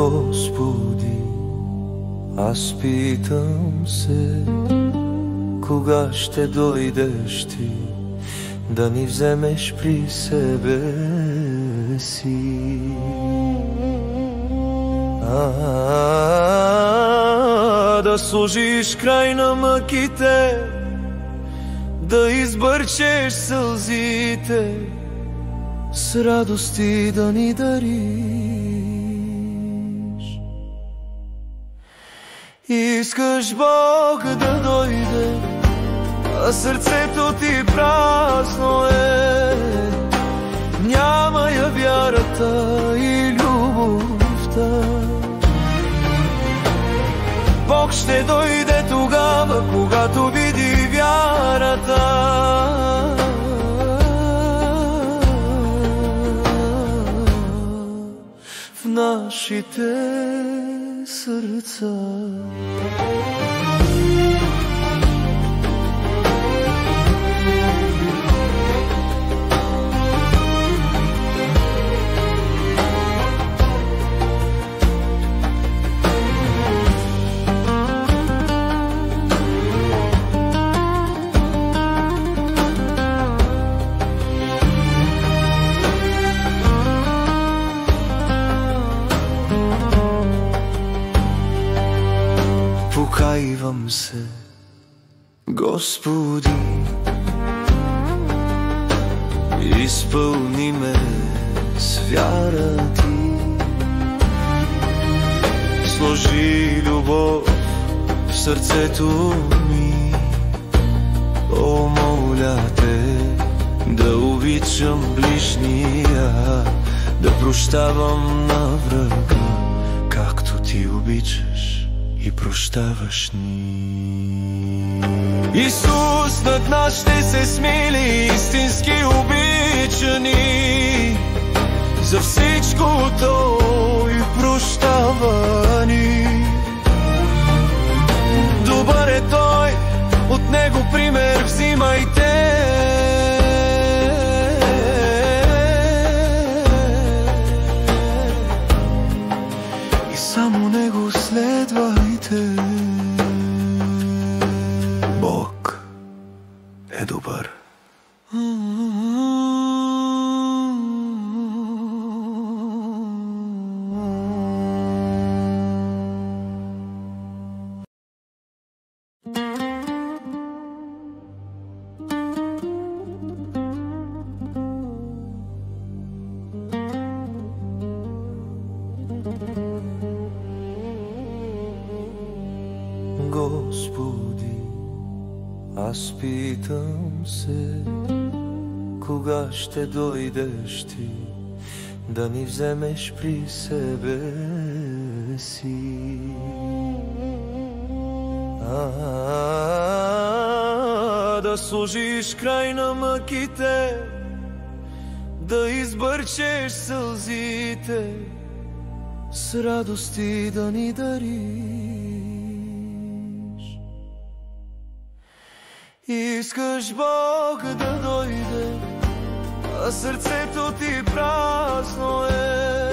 Господи, аз питам се, кога ще дойдеш ти да ни вземеш при себе си. Да сложиш край на мъките, да избърчеш сълзите, с радости да ни дариш. Искаш Бог да дойде, а сърцето ти празно е. Няма я вярата и любовта. Бог ще дойде тогава, когато види вярата. В нашите сърца. Покайвам се, Господи, изпълни ме с вяра ти. Сложи любов в сърцето ми, о, моля те, да обичам ближния, да прощавам на врага, както ти обичаш и прощаваш ни. Исус над нас ще се смили, истински обичани, за всичко Той прощава ни. Добър е Той, от Него пример взимайте. И само Него следвайте. Бог е добър. Господи, аз питам се, кога ще дойдеш ти да ни вземеш при себе си. Да сложиш край на мъките, да избърчеш сълзите, с радости да ни дариш. Искаш Бог да дойде, а сърцето ти празно е.